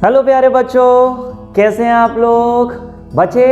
Hello प्यारे बच्चों, कैसे हैं आप लोग। बच्चे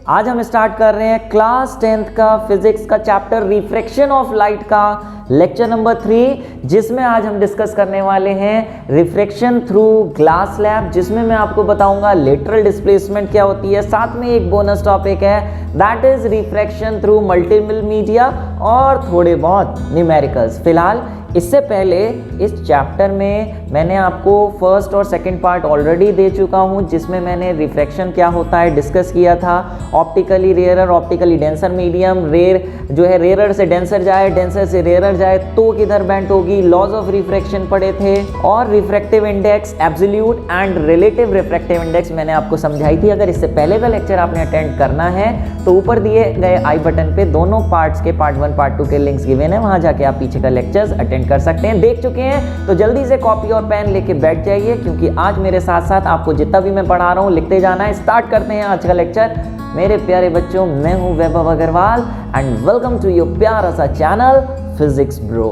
आज हम स्टार्ट कर रहे हैं क्लास 10th का फिजिक्स का चैप्टर रिफ्रैक्शन ऑफ लाइट का लेक्चर नंबर 3, जिसमें आज हम डिस्कस करने वाले हैं रिफ्रैक्शन थ्रू ग्लास स्लैब, जिसमें मैं आपको बताऊंगा लेटरल डिस्प्लेसमेंट क्या होती है। साथ में एक बोनस टॉपिक है that is refraction through multiple media और थोड़े बहुत न्यूमेरिकल्स। फिलहाल इससे पहले इस चैप्टर में मैंने आपको फर्स्ट और सेकंड पार्ट ऑलरेडी दे चुका हूं, जिसमें मैंने रिफ्रैक्शन क्या होता है डिस्कस किया था। Optically rare, optically denser medium, rare जो है रेयर से डेंसर जाए, डेंसर से रेयर जाए तो किधर बेंट होगी, लॉज ऑफ रिफ्रैक्शन पढ़े थे, और refractive index, absolute and relative refractive index मैंने आपको समझाई थी। अगर इससे पहले का लेक्चर आपने अटेंड करना है तो ऊपर दिए गए आई बटन पे दोनों पार्ट्स के पार्ट 1 पार्ट 2 के लिंक्स गिवन है, वहां जाके आप पीछे का लेक्चर्स अटेंड कर सकते हैं। देख चुके हैं तो जल्दी से कॉपी और पेन लेके बैठ जाइए, क्योंकि आज मेरे साथ साथ आपको जितना भी मैं पढ़ा रहा हूं लिखते जाना है। स्टार्ट करते हैं आज का लेक्चर। मेरे प्यारे बच्चों, मैं हूं Vaibhav Agarwal and welcome to your प्यारा सा चैनल फिजिक्स ब्रो।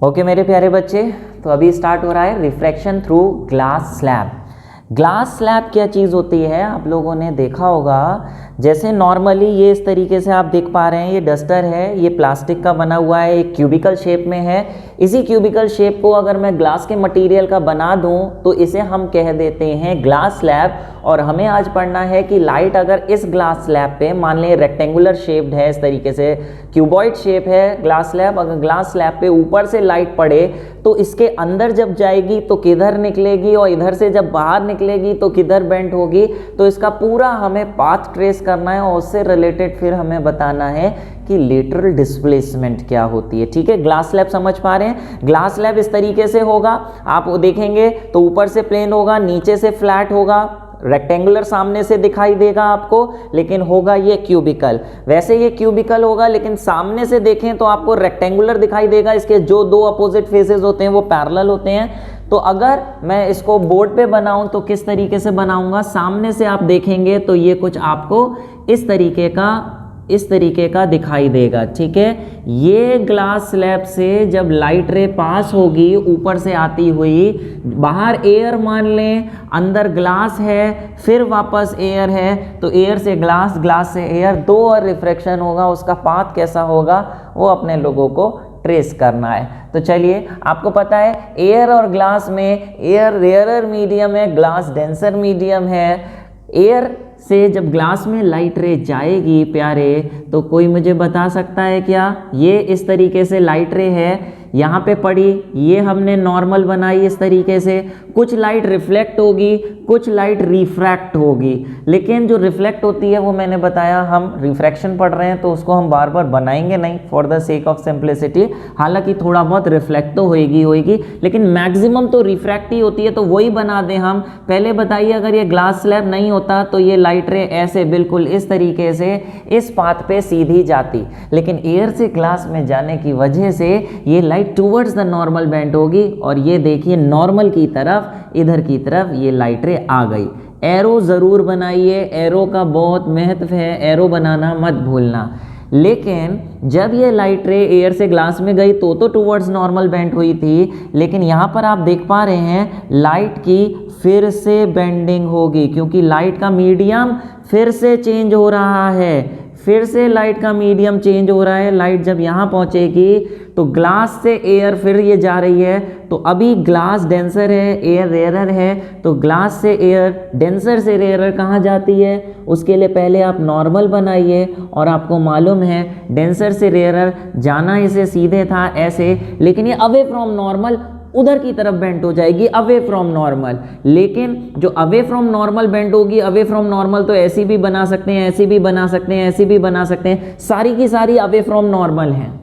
ओके मेरे प्यारे बच्चे, तो अभी स्टार्ट हो रहा है refraction through glass slab. Glass slab क्या चीज़ होती है, आप लोगों ने देखा होगा। जैसे नॉर्मली ये इस तरीके से आप देख पा रहे हैं, ये डस्टर है, ये प्लास्टिक का बना हुआ है, एक क्यूबिकल शेप में है। इसी क्यूबिकल शेप को अगर मैं ग्लास के मटेरियल का बना दूं तो इसे हम कह देते हैं ग्लास स्लैब। और हमें आज पढ़ना है कि लाइट अगर इस ग्लास स्लैब पे, मान लें रेक्टेंगुलर शेप्ड है, इस तरीके से क्यूबॉइड शेप है ग्लास स्लैब, अगर ग्लास स्लैब पे ऊपर से लाइट पड़े तो इसके अंदर जब जाएगी तो किधर निकलेगी, और इधर से जब बाहर निकलेगी तो किधर बेंट होगी। तो इसका पूरा हमें पाथ ट्रेस करना है और उससे रिलेटेड फिर हमें बताना है कि लेटरल डिस्प्लेसमेंट क्या होती है। ठीक है, ग्लास स्लैब समझ पा रहे हैं। ग्लास स्लैब इस तरीके से होगा, आप देखेंगे तो ऊपर से प्लेन होगा, नीचे से फ्लैट होगा, रेक्टेंगुलर सामने से दिखाई देगा आपको, लेकिन होगा ये क्यूबिकल। वैसे ये क्यूबिकल होगा लेकिन सामने से देखें तो आपको रेक्टेंगुलर दिखाई देगा। इसके जो दो अपोजिट फेसेस होते हैं वो पैरेलल होते हैं। तो अगर मैं इसको बोर्ड पे बनाऊं तो किस तरीके से बनाऊंगा, सामने से आप देखेंगे तो ये कुछ आपको इस तरीके का दिखाई देगा। ठीक है, ये ग्लास स्लैब से जब लाइट रे पास होगी ऊपर से आती हुई, बाहर एयर मान लें, अंदर ग्लास है, फिर वापस एयर है, तो एयर से ग्लास, ग्लास से एयर, दो और रिफ्रैक्शन होगा। उसका पाथ कैसा होगा वो अपने लोगों को ट्रेस करना है। तो चलिए, आपको पता है एयर और ग्लास में एयर रेयरर मीडियम है, ग्लास डेंसर मीडियम है। एयर से जब ग्लास में लाइट रे जाएगी प्यारे, तो कोई मुझे बता सकता है क्या, ये इस तरीके से लाइट रे है, यहाँ पे पड़ी, ये हमने नॉर्मल बनाई इस तरीके से। कुछ लाइट रिफ्लेक्ट होगी, कुछ लाइट रिफ्रैक्ट होगी, लेकिन जो रिफ्लेक्ट होती है वो मैंने बताया हम रिफ्रैक्शन पढ़ रहे हैं तो उसको हम बार बार बनाएंगे नहीं for the sake of simplicity. हालांकि थोड़ा बहुत रिफ्लेक्ट तो होएगी, लेकिन मैक्सिमम तो रिफ्रैक्ट ही होती है, तो वही बना दें हम। पहले बताइए, अगर ये ग्लास स्लैब नहीं होता तो ये लाइट रे ऐसे बिल्कुल इस तरीके से इस पाथ पे सीधी जाती, लेकिन एयर से ग्लास में जाने की वजह से ये light towards the normal bent होगी, और ये देखिए नॉर्मल की तरफ, इधर की तरफ ये लाइट रे आ गई। एरो ज़रूर बनाइए, एरो का बहुत महत्व है, एरो बनाना मत भूलना। लेकिन जब ये लाइट रे एयर से ग्लास में गई तो टुवर्ड्स नॉर्मल बेंट हुई थी, लेकिन यहाँ पर आप देख पा रहे हैं लाइट की फिर से बेंडिंग होगी, क्योंकि लाइट का मीडियम फिर से चेंज हो रहा है। फिर से लाइट का मीडियम चेंज हो रहा है। लाइट जब यहाँ पहुँचेगी तो ग्लास से एयर फिर ये जा रही है, तो अभी ग्लास डेंसर है, एयर रेयरर है, तो ग्लास से एयर, डेंसर से रेयरर कहाँ जाती है, उसके लिए पहले आप नॉर्मल बनाइए। और आपको मालूम है डेंसर से रेयरर जाना इसे सीधे था ऐसे, लेकिन ये अवे फ्रॉम नॉर्मल उधर की तरफ बेंट हो जाएगी, अवे फ्रॉम नॉर्मल। लेकिन जो अवे फ्रॉम नॉर्मल बेंट होगी, अवे फ्रॉम नॉर्मल तो ऐसी भी बना सकते हैं, ऐसी भी बना सकते हैं, ऐसी भी बना सकते हैं, सारी की सारी अवे फ्रॉम नॉर्मल हैं।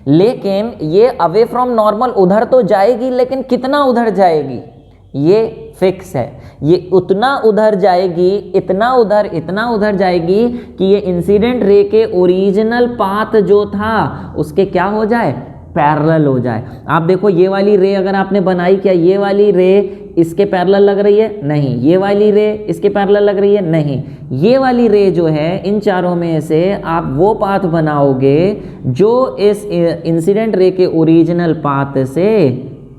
लेकिन ये अवे फ्रॉम नॉर्मल उधर तो जाएगी, लेकिन कितना उधर जाएगी ये फिक्स है। ये उतना उधर जाएगी, इतना उधर जाएगी कि ये इंसिडेंट रे के ओरिजिनल पाथ जो था उसके क्या हो जाए, पैरेलल हो जाए। आप देखो ये वाली रे अगर आपने बनाई, क्या ये वाली रे इसके पैरेलल लग रही है? नहीं। ये वाली रे इसके पैरेलल लग रही है? नहीं। ये वाली रे जो है इन चारों में से आप वो पाथ बनाओगे जो इस इंसिडेंट रे के ओरिजिनल पाथ से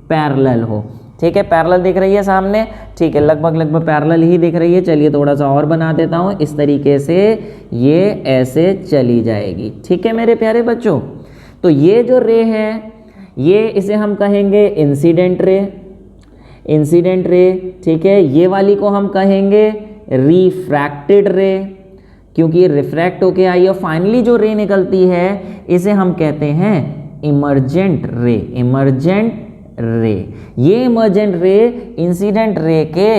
पैरेलल हो। ठीक है, पैरेलल दिख रही है सामने, ठीक है, लगभग पैरेलल ही दिख रही है। चलिए थोड़ा सा और बना देता हूँ, इस तरीके से ये ऐसे चली जाएगी। ठीक है मेरे प्यारे बच्चों, तो ये जो रे है ये इसे हम कहेंगे इंसिडेंट रे, इंसिडेंट रे। ठीक है, ये वाली को हम कहेंगे रिफ्रैक्टेड रे, क्योंकि ये रिफ्रैक्ट होके आई और फाइनली जो रे निकलती है इसे हम कहते हैं इमर्जेंट रे, इमर्जेंट रे। ये इमर्जेंट रे इंसिडेंट रे के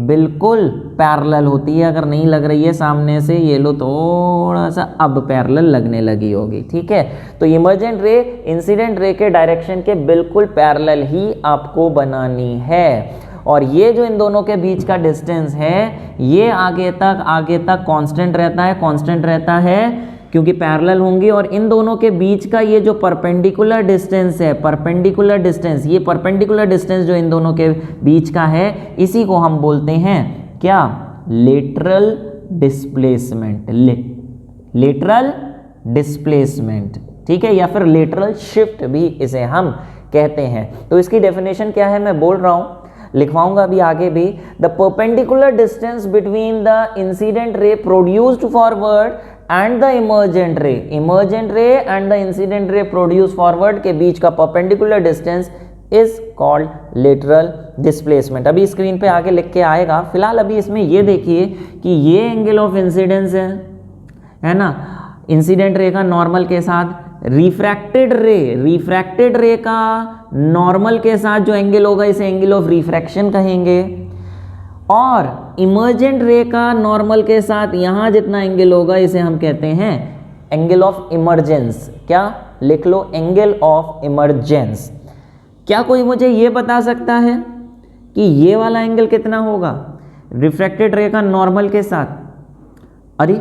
बिल्कुल पैरेलल होती है। अगर नहीं लग रही है सामने से, ये लो थोड़ा सा अब पैरेलल लगने लगी होगी। ठीक है, तो इमर्जेंट रे इंसिडेंट रे के डायरेक्शन के बिल्कुल पैरेलल ही आपको बनानी है। और ये जो इन दोनों के बीच का डिस्टेंस है ये आगे तक कांस्टेंट रहता है, कांस्टेंट रहता है क्योंकि पैरेलल होंगी। और इन दोनों के बीच का ये जो परपेंडिकुलर डिस्टेंस है, परपेंडिकुलर डिस्टेंस, ये परपेंडिकुलर डिस्टेंस जो इन दोनों के बीच का है इसी को हम बोलते हैं क्या, लेटरल डिस्प्लेसमेंट, लेटरल डिस्प्लेसमेंट। ठीक है, या फिर लेटरल शिफ्ट भी इसे हम कहते हैं। तो इसकी डेफिनेशन क्या है मैं बोल रहा हूं, लिखवाऊंगा अभी आगे भी। The perpendicular distance between the incident ray produced forward and the emergent ray, emergent रे and the incident ray produce forward के बीच का perpendicular distance is called lateral displacement. अभी स्क्रीन पे आगे लिख के आएगा, फिलहाल अभी इसमें ये देखिए कि ये एंगल ऑफ इंसिडेंस है ना, इंसिडेंट रे का नॉर्मल के साथ, रिफ्रैक्टेड रे का नॉर्मल के साथ जो एंगल होगा इसे एंगल ऑफ रिफ्रैक्शन कहेंगे। और इमर्जेंट रे का नॉर्मल के साथ यहां जितना एंगल होगा इसे हम कहते हैं एंगल ऑफ इमर्जेंस। क्या लिख लो, एंगल ऑफ इमर्जेंस। क्या कोई मुझे ये बता सकता है कि ये वाला एंगल कितना होगा रिफ्रैक्टेड रे का नॉर्मल के साथ? अरे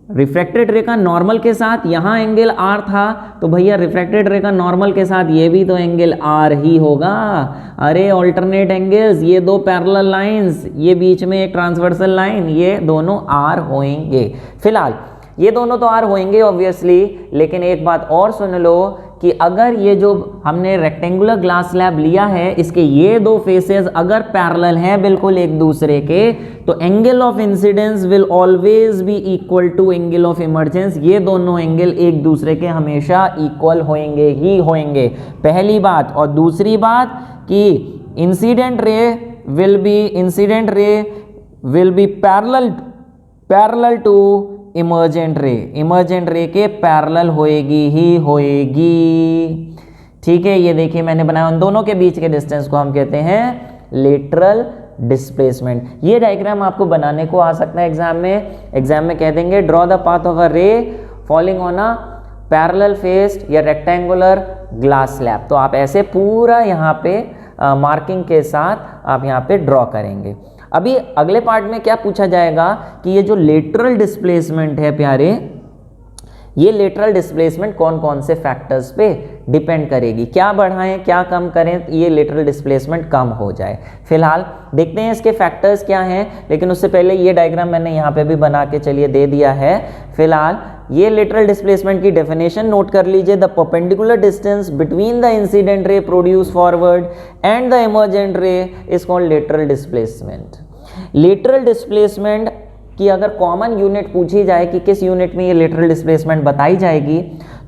रिफ्रैक्टेड रे का नॉर्मल के साथ यहाँ एंगल आर था, तो भैया रिफ्रैक्टेड रे का नॉर्मल के साथ ये भी तो एंगल आर ही होगा। अरे ऑल्टरनेट एंगल्स, ये दो पैरेलल लाइंस, ये बीच में एक ट्रांसवर्सल लाइन, ये दोनों आर होंगे। फिलहाल ये दोनों तो आर होंगे ऑब्वियसली, लेकिन एक बात और सुन लो कि अगर ये जो हमने रेक्टेंगुलर ग्लास स्लैब लिया है इसके ये दो फेसेस अगर पैरेलल हैं बिल्कुल एक दूसरे के, तो angle of incidence will always be equal to angle of emergence. ये दोनों एंगल एक दूसरे के हमेशा इक्वल होंगे ही होंगे, पहली बात। और दूसरी बात कि incident ray will be parallel to emergent ray के पैरेलल होएगी ही होएगी। ठीक है, ये देखिए मैंने बनाया, उन दोनों के बीच के डिस्टेंस को हम कहते हैं लेटरल डिस्प्लेसमेंट। ये डायग्राम आपको बनाने को आ सकता है एग्जाम में कह देंगे draw the path of a रे falling on a parallel faced या रेक्टेंगुलर ग्लास स्लैब। तो आप ऐसे पूरा यहाँ पे मार्किंग के साथ आप यहाँ पे ड्रॉ करेंगे। अभी अगले पार्ट में क्या पूछा जाएगा कि ये जो लेटरल डिस्प्लेसमेंट है प्यारे, ये लेटरल डिस्प्लेसमेंट कौन कौन से फैक्टर्स पे डिपेंड करेगी, क्या बढ़ाएं क्या कम करें ये लेटरल डिस्प्लेसमेंट कम हो जाए। फिलहाल देखते हैं इसके फैक्टर्स क्या हैं, लेकिन उससे पहले ये डायग्राम मैंने यहाँ पे भी बना के चलिए दे दिया है। फिलहाल ये लेटरल डिस्प्लेसमेंट की डेफिनेशन नोट कर लीजिए, the perpendicular distance between the incident ray produce forward and the emergent रे is called lateral displacement. Lateral displacement की अगर कॉमन यूनिट पूछी जाए कि किस यूनिट में ये लेटरल डिस्प्लेसमेंट बताई जाएगी,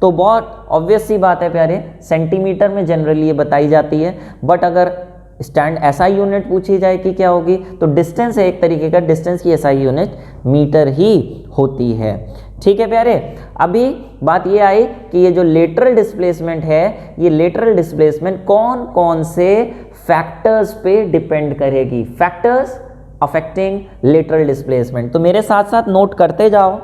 तो बहुत ऑब्वियस सी बात है प्यारे, सेंटीमीटर में जनरली ये बताई जाती है। बट अगर स्टैंड एसआई यूनिट पूछी जाए कि क्या होगी, तो डिस्टेंस है एक तरीके का, डिस्टेंस की एसआई यूनिट मीटर ही होती है। ठीक है प्यारे, अभी बात ये आई कि ये जो लेटरल डिस्प्लेसमेंट है, ये लेटरल डिस्प्लेसमेंट कौन कौन से फैक्टर्स पे डिपेंड करेगी, फैक्टर्स अफेक्टिंग लेटरल डिस्प्लेसमेंट। तो मेरे साथ साथ नोट करते जाओ,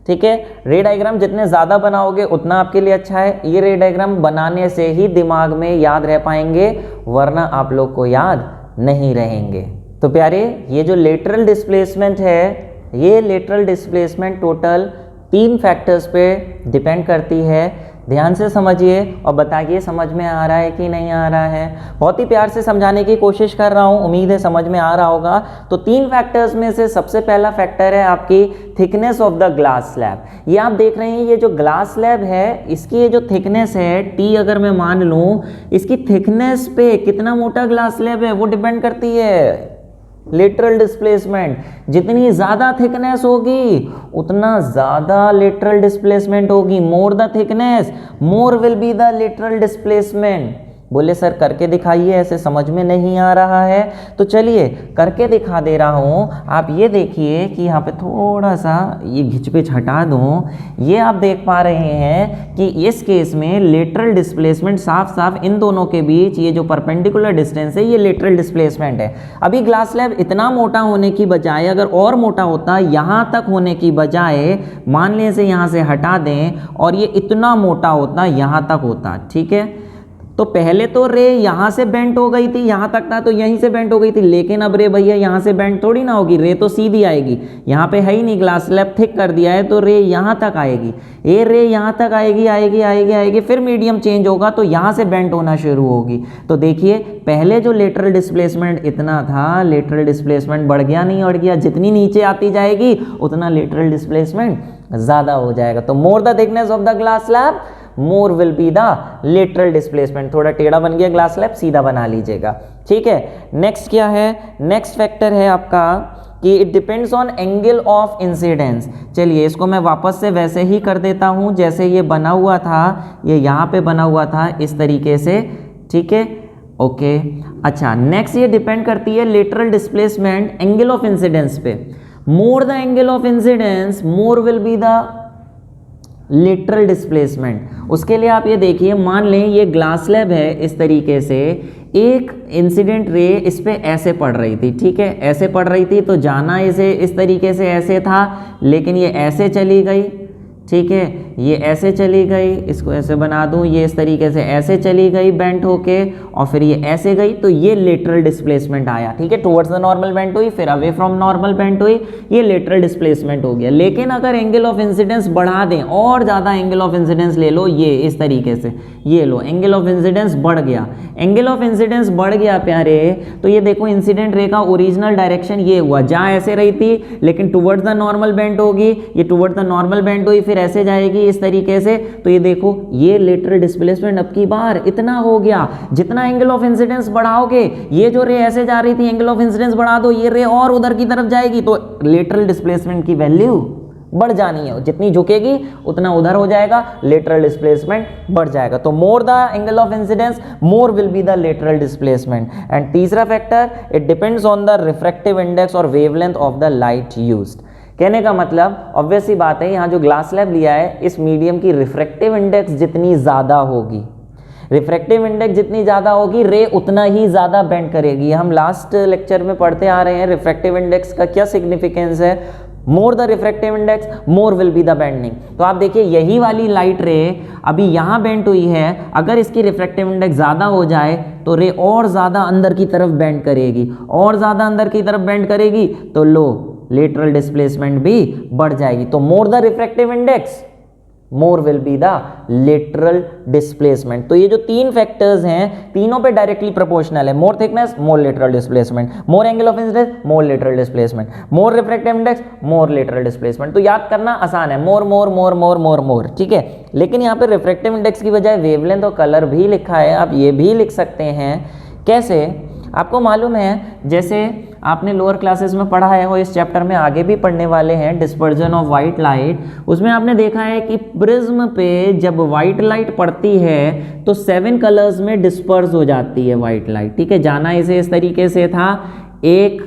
ठीक है। रे डायग्राम जितने ज़्यादा बनाओगे उतना आपके लिए अच्छा है। ये रे डायग्राम बनाने से ही दिमाग में याद रह पाएंगे, वरना आप लोग को याद नहीं रहेंगे। तो प्यारे, ये जो लेटरल डिस्प्लेसमेंट है, ये लेटरल डिस्प्लेसमेंट टोटल 3 फैक्टर्स पे डिपेंड करती है। ध्यान से समझिए और बताइए समझ में आ रहा है कि नहीं आ रहा है। बहुत ही प्यार से समझाने की कोशिश कर रहा हूँ, उम्मीद है समझ में आ रहा होगा। तो 3 फैक्टर्स में से सबसे पहला फैक्टर है आपकी thickness of the glass slab. ये आप देख रहे हैं, ये जो ग्लास स्लैब है इसकी ये जो थिकनेस है टी, अगर मैं मान लूँ, इसकी थिकनेस पे कितना मोटा ग्लास स्लैब है वो डिपेंड करती है लेटरल डिस्प्लेसमेंट। जितनी ज़्यादा थिकनेस होगी उतना ज़्यादा लेटरल डिस्प्लेसमेंट होगी। More the thickness more will be the lateral displacement. बोले सर करके दिखाइए, ऐसे समझ में नहीं आ रहा है। तो चलिए करके दिखा दे रहा हूँ। आप ये देखिए कि यहाँ पे थोड़ा सा ये घिच पिच हटा दूँ। ये आप देख पा रहे हैं कि इस केस में लेटरल डिस्प्लेसमेंट साफ साफ इन दोनों के बीच ये जो परपेंडिकुलर डिस्टेंस है ये लेटरल डिस्प्लेसमेंट है। अभी ग्लास स्लैब इतना मोटा होने की बजाय अगर और मोटा होता, यहाँ तक होने की बजाय मान लें इसे यहाँ से हटा दें और ये इतना मोटा होता, यहाँ तक होता, ठीक है। तो पहले तो रे यहाँ से बेंट हो गई थी, यहाँ तक था तो यहीं से बेंट हो गई थी, लेकिन अब रे भैया यहाँ से बेंट थोड़ी ना होगी, रे तो सीधी आएगी। यहाँ पे है ही नहीं, ग्लास स्लैब थिक कर दिया है तो रे यहाँ तक आएगी। ये रे यहाँ तक आएगी आएगी आएगी आएगी, फिर मीडियम चेंज होगा तो यहाँ से बेंट होना शुरू होगी। तो देखिए पहले जो लेटरल डिस्प्लेसमेंट इतना था, लेटरल डिस्प्लेसमेंट बढ़ गया नहीं बढ़ गया, जितनी नीचे आती जाएगी उतना लेटरल डिस्प्लेसमेंट ज़्यादा हो जाएगा। तो more the thickness of the glass slab more will be the lateral displacement. थोड़ा टेढ़ा बन गया ग्लास स्लैब, सीधा बना लीजिएगा, ठीक है। नेक्स्ट क्या है, नेक्स्ट फैक्टर है आपका कि it depends on angle of incidence. चलिए इसको मैं वापस से वैसे ही कर देता हूँ जैसे ये बना हुआ था, ये यहाँ पे बना हुआ था इस तरीके से, ठीक है, ओके। अच्छा नेक्स्ट ये डिपेंड करती है lateral displacement angle of incidence पे। More the angle of incidence more will be the lateral displacement. उसके लिए आप ये देखिए, मान लें ये ग्लास स्लैब है, इस तरीके से एक इंसिडेंट रे इस पे ऐसे पड़ रही थी, ठीक है, ऐसे पड़ रही थी तो जाना इसे इस तरीके से ऐसे था, लेकिन ये ऐसे चली गई, ठीक है, ये ऐसे चली गई, इसको ऐसे बना दूं, ये इस तरीके से ऐसे चली गई बेंट होके और फिर ये ऐसे गई, तो ये लेटरल डिस्प्लेसमेंट आया, ठीक है। टुवर्ड्स द नॉर्मल बेंट हुई, फिर अवे फ्रॉम नॉर्मल बेंट हुई, ये लेटरल डिस्प्लेसमेंट हो गया। लेकिन अगर एंगल ऑफ इंसिडेंस बढ़ा दें और ज़्यादा एंगल ऑफ इंसिडेंस ले लो, ये इस तरीके से, ये लो एंगल ऑफ इंसिडेंस बढ़ गया, एंगल ऑफ इंसिडेंस बढ़ गया प्यारे, तो ये देखो इंसिडेंट रे का ओरिजिनल डायरेक्शन ये हुआ, जहाँ ऐसे रही थी लेकिन टुवर्ड्स द नॉर्मल बेंट होगी, ये टुवर्ड्स द नॉर्मल बेंट हुई, फिर ऐसे जाएगी इस तरीके से, तो ये देखो ये लेटरल डिस्प्लेसमेंट अब की बार इतना हो गया। जितना एंगल ऑफ इंसिडेंस बढ़ाओगे, ये जो रे ऐसे जा रही थी एंगल ऑफ इंसिडेंस बढ़ा दो, ये रे और उधर की तरफ जाएगी, तो लेटरल डिस्प्लेसमेंट की वैल्यू बढ़ जानी है, जितनी झुकेगी उतना उधर हो जाएगा, लेटरल डिस्प्लेसमेंट बढ़ जाएगा। तो more the angle of incidence more will be the lateral displacement. And तीसरा factor, it depends on the refractive index और wavelength of the light used. कहने का मतलब ऑब्वियस सी बात है, यहाँ जो ग्लास स्लैब लिया है इस मीडियम की रिफ्रैक्टिव इंडेक्स जितनी ज़्यादा होगी, रिफ्रैक्टिव इंडेक्स जितनी ज़्यादा होगी, रे उतना ही ज़्यादा बेंड करेगी। हम लास्ट लेक्चर में पढ़ते आ रहे हैं रिफ्रैक्टिव इंडेक्स का क्या सिग्निफिकेंस है, more the refractive index more will be the bending. तो आप देखिए यही वाली लाइट रे अभी यहाँ बेंड हुई है, अगर इसकी रिफ्रैक्टिव इंडेक्स ज़्यादा हो जाए तो रे और ज़्यादा अंदर की तरफ बेंड करेगी, और ज़्यादा अंदर की तरफ बेंड करेगी तो लो लेटरल डिस्प्लेसमेंट भी बढ़ जाएगी। तो more the refractive index more will be the lateral displacement. तो ये जो तीन फैक्टर्स हैं तीनों पे डायरेक्टली प्रोपोर्शनल है, more thickness more lateral displacement, more angle of incidence more lateral displacement, more refractive index more lateral displacement. तो याद करना आसान है, मोर मोर मोर मोर मोर मोर, ठीक है। लेकिन यहाँ पे रिफ्रैक्टिव इंडेक्स की बजाय वेवलेंथ और कलर भी लिखा है, आप ये भी लिख सकते हैं। कैसे, आपको मालूम है, जैसे आपने लोअर क्लासेस में पढ़ा है और इस चैप्टर में आगे भी पढ़ने वाले हैं, डिस्पर्जन ऑफ वाइट लाइट। उसमें आपने देखा है कि प्रिज्म पे जब वाइट लाइट पड़ती है तो 7 कलर्स में डिस्पर्स हो जाती है वाइट लाइट, ठीक है। जाना इसे इस तरीके से था, 1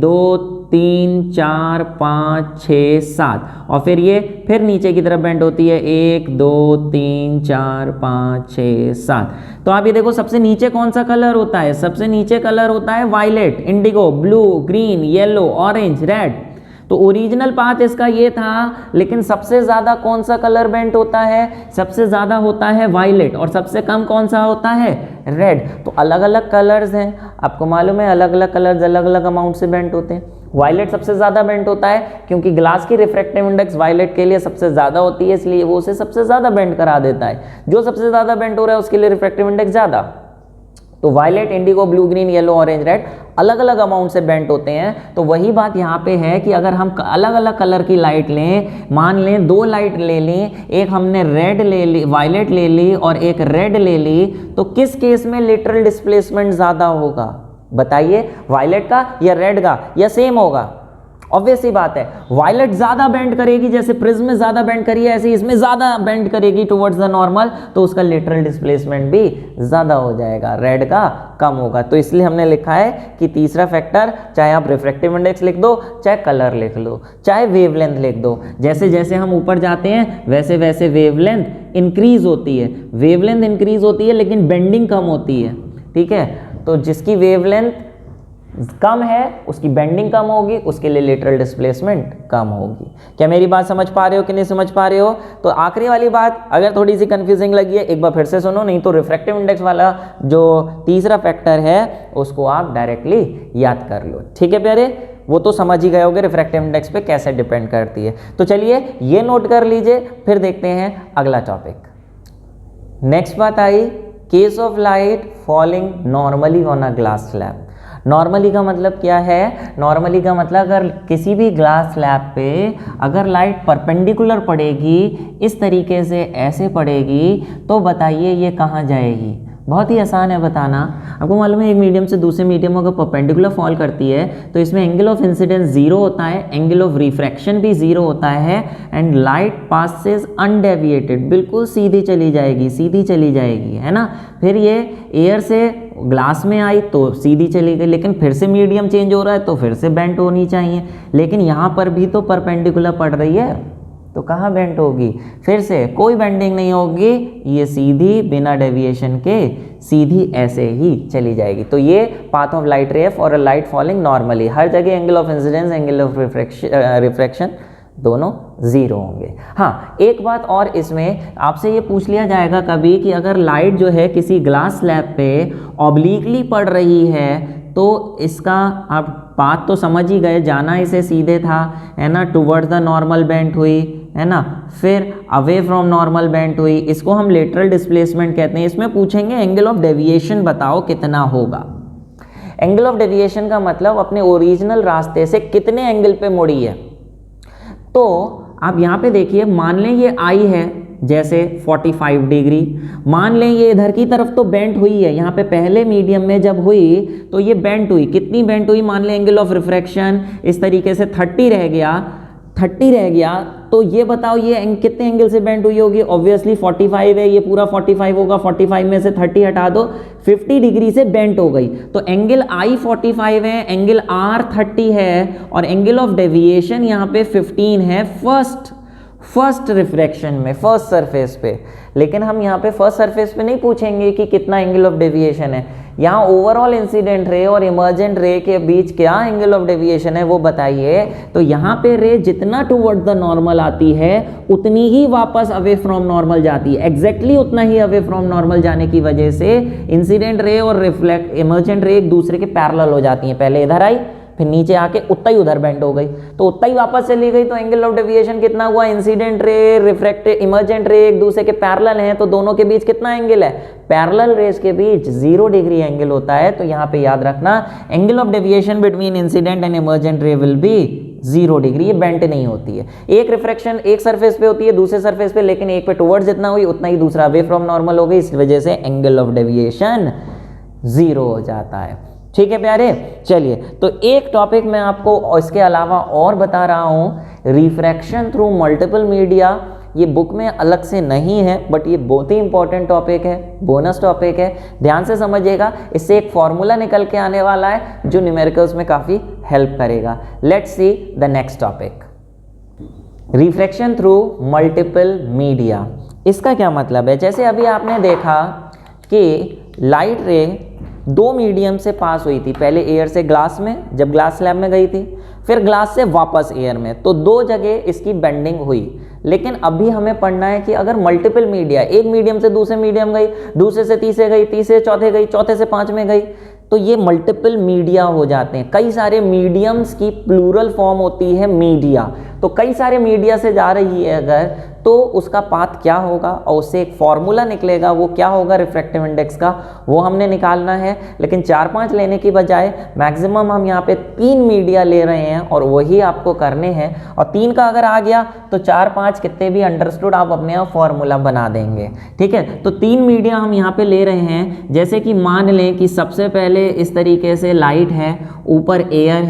2 3 4 5 6 7, और फिर ये फिर नीचे की तरफ बेंड होती है 1 2 3 4 5 6 7। तो आप ये देखो सबसे नीचे कौन सा कलर होता है, सबसे नीचे कलर होता है violet, indigo, blue, green, yellow, orange, red. तो ओरिजिनल पाथ इसका ये था, लेकिन सबसे ज़्यादा कौन सा कलर बेंट होता है, सबसे ज़्यादा होता है वायलेट, और सबसे कम कौन सा होता है, रेड। तो अलग अलग कलर्स हैं, आपको मालूम है अलग अलग कलर्स अलग अलग अमाउंट से बेंट होते हैं। वायलेट सबसे ज़्यादा बेंट होता है क्योंकि ग्लास की रिफ्रैक्टिव इंडेक्स वायलेट के लिए सबसे ज़्यादा होती है, इसलिए वो उसे सबसे ज़्यादा बेंट करा देता है। जो सबसे ज़्यादा बेंट हो रहा है उसके लिए रिफ्रैक्टिव इंडेक्स ज़्यादा। तो violet, indigo, blue, green, yellow, orange, red अलग अलग अमाउंट से बेंट होते हैं। तो वही बात यहाँ पे है कि अगर हम अलग अलग कलर की लाइट लें, मान लें 2 लाइट ले ली, एक हमने रेड ले ली, वायलेट ले ली और एक रेड ले ली, तो किस केस में लेटरल डिस्प्लेसमेंट ज़्यादा होगा बताइए, वायलेट का या रेड का, या सेम होगा? ऑब्वियस सी बात है, वायलेट ज़्यादा बेंड करेगी, जैसे प्रिज्म में ज़्यादा बेंड करी है ऐसे इसमें ज़्यादा बेंड करेगी टुवर्ड्स द नॉर्मल, तो उसका लेटरल डिस्प्लेसमेंट भी ज़्यादा हो जाएगा, रेड का कम होगा। तो इसलिए हमने लिखा है कि तीसरा फैक्टर, चाहे आप रिफ्रैक्टिव इंडेक्स लिख दो, चाहे कलर लिख लो, चाहे वेवलेंथ लिख दो, जैसे जैसे हम ऊपर जाते हैं वैसे वैसे वेवलेंथ इंक्रीज होती है, वेवलेंथ इंक्रीज होती है लेकिन बेंडिंग कम होती है, ठीक है। तो जिसकी वेवलेंथ कम है उसकी बेंडिंग कम होगी, उसके लिए लेटरल डिस्प्लेसमेंट कम होगी। क्या मेरी बात समझ पा रहे हो कि नहीं समझ पा रहे हो? तो आखिरी वाली बात अगर थोड़ी सी कंफ्यूजिंग लगी है एक बार फिर से सुनो, नहीं तो रिफ्रैक्टिव इंडेक्स वाला जो तीसरा फैक्टर है उसको आप डायरेक्टली याद कर लो, ठीक है प्यारे। वो तो समझ ही गए होगे रिफ्रैक्टिव इंडेक्स पे कैसे डिपेंड करती है। तो चलिए ये नोट कर लीजिए, फिर देखते हैं अगला टॉपिक। नेक्स्ट बात I case of light falling normally on a glass slab. Normally का मतलब क्या है? नॉर्मली का मतलब अगर किसी भी ग्लास स्लैब पे अगर लाइट परपेंडिकुलर पड़ेगी, इस तरीके से ऐसे पड़ेगी, तो बताइए ये कहाँ जाएगी? बहुत ही आसान है बताना। आपको मालूम है एक मीडियम से दूसरे मीडियम अगर परपेंडिकुलर फॉल करती है तो इसमें एंगल ऑफ इंसिडेंस जीरो होता है, एंगल ऑफ रिफ्रैक्शन भी जीरो होता है, एंड लाइट पासेस अनडेविएटेड, बिल्कुल सीधी चली जाएगी, सीधी चली जाएगी, है ना। फिर ये एयर से ग्लास में आई तो सीधी चली गई, लेकिन फिर से मीडियम चेंज हो रहा है तो फिर से बेंट होनी चाहिए, लेकिन यहाँ पर भी तो परपेंडिकुलर पड़ रही है तो कहाँ बेंट होगी? फिर से कोई बेंडिंग नहीं होगी, ये सीधी बिना डेविएशन के सीधी ऐसे ही चली जाएगी। तो ये path of light ray for a light falling normally, हर जगह angle of incidence, angle of refraction दोनों जीरो होंगे। हाँ, एक बात और इसमें आपसे ये पूछ लिया जाएगा कभी कि अगर लाइट जो है किसी ग्लास स्लैब पे ऑब्लिकली पड़ रही है तो इसका आप पाथ तो समझ ही गए, जाना इसे सीधे था, है ना, टुवर्ड्स द नॉर्मल बेंट हुई, है ना, फिर अवे फ्रॉम नॉर्मल बेंट हुई, इसको हम लेटरल डिस्प्लेसमेंट कहते हैं। इसमें पूछेंगे एंगल ऑफ डेविएशन बताओ कितना होगा। एंगल ऑफ डेविएशन का मतलब अपने ओरिजिनल रास्ते से कितने एंगल पे मुड़ी है। तो आप यहाँ पे देखिए, मान लें ये आई है जैसे 45 डिग्री, मान लें ये इधर की तरफ तो बेंट हुई है, यहाँ पे पहले मीडियम में जब हुई तो ये बेंट हुई, कितनी बेंट हुई? मान लें एंगल ऑफ रिफ्रैक्शन इस तरीके से 30 रह गया, 30 रह गया, तो ये बताओ ये कितने एंगल से बेंट हुई होगी? ऑब्वियसली 45 है, ये पूरा 45 होगा, 45 में से 30 हटा दो, 50 डिग्री से बेंट हो गई। तो एंगल आई 45 है, एंगल आर 30 है, और एंगल ऑफ डेविएशन यहाँ पे 15 है फर्स्ट रिफ्रैक्शन में, फर्स्ट सरफेस पे। लेकिन हम यहाँ पे फर्स्ट सरफेस पे नहीं पूछेंगे कि कितना एंगल ऑफ डेविएशन है, यहाँ ओवरऑल इंसिडेंट रे और इमर्जेंट रे के बीच क्या एंगल ऑफ डेविएशन है वो बताइए। तो यहाँ पे रे जितना टुवर्ड्स द नॉर्मल आती है उतनी ही वापस अवे फ्रॉम नॉर्मल जाती है, एग्जैक्टली उतना ही अवे फ्रॉम नॉर्मल जाने की वजह से इंसिडेंट रे और इमर्जेंट रे एक दूसरे के पैरेलल हो जाती हैं। पहले इधर आई, फिर नीचे आके उतना ही उधर बेंड हो गई, तो उतना ही वापस चली गई, तो एंगल ऑफ डेविएशन कितना हुआ? इंसिडेंट रे, रिफ्रैक्टिव, इमर्जेंट रे एक दूसरे के पैरेलल हैं, तो दोनों के बीच कितना एंगल है? पैरेलल रेज के बीच 0 डिग्री एंगल होता है। तो यहाँ पे याद रखना angle of deviation between incident and emergent ray will B 0 degree, ये बेंट नहीं होती है। एक रिफ्रैक्शन एक सरफेस पे होती है, दूसरे सरफेस पे, लेकिन एक पे टुवर्ड्स जितना हुई उतना ही दूसरा अवे फ्रॉम नॉर्मल हो गई, इस वजह से एंगल ऑफ डेविएशन 0 हो जाता है। ठीक है प्यारे, चलिए तो एक टॉपिक मैं आपको इसके अलावा और बता रहा हूँ, रिफ्रैक्शन थ्रू मल्टीपल मीडिया। ये बुक में अलग से नहीं है बट ये बहुत ही इंपॉर्टेंट टॉपिक है, बोनस टॉपिक है, ध्यान से समझिएगा। इससे एक फॉर्मूला निकल के आने वाला है जो न्यूमेरिकल्स में काफ़ी हेल्प करेगा। Let's see the next topic, refraction through multiple media. इसका क्या मतलब है? जैसे अभी आपने देखा कि लाइट रे 2 मीडियम से पास हुई थी, पहले एयर से ग्लास में जब ग्लास स्लैब में गई थी, फिर ग्लास से वापस एयर में, तो 2 जगह इसकी बेंडिंग हुई। लेकिन अभी हमें पढ़ना है कि अगर मल्टीपल मीडिया, एक मीडियम से दूसरे मीडियम गई, दूसरे से तीसरे गई, तीसरे चौथे गई, चौथे से 5 में गई, तो ये मल्टीपल मीडिया हो जाते हैं। कई सारे मीडियम्स की प्लूरल फॉर्म होती है मीडिया। तो कई सारे मीडिया से जा रही है अगर, तो उसका पाथ क्या होगा और उससे एक फॉर्मूला निकलेगा, वो क्या होगा रिफ्रैक्टिव इंडेक्स का, वो हमने निकालना है। लेकिन 4-5 लेने की बजाय मैक्सिमम हम यहाँ पे 3 मीडिया ले रहे हैं और वही आपको करने हैं। और 3 का अगर आ गया तो 4-5 कितने भी अंडरस्टूड आप अपने आप फॉर्मूला बना देंगे। ठीक है, तो 3 मीडिया हम यहाँ पे ले रहे हैं। जैसे कि मान लें कि सबसे पहले इस तरीके से लाइट है, ऊपर एयर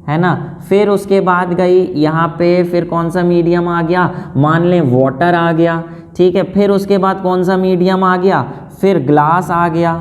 है ना, फिर उसके बाद गई यहाँ पे, फिर कौन सा मीडियम आ गया, मान लें वाटर आ गया। ठीक है, फिर उसके बाद कौन सा मीडियम आ गया, फिर ग्लास आ गया।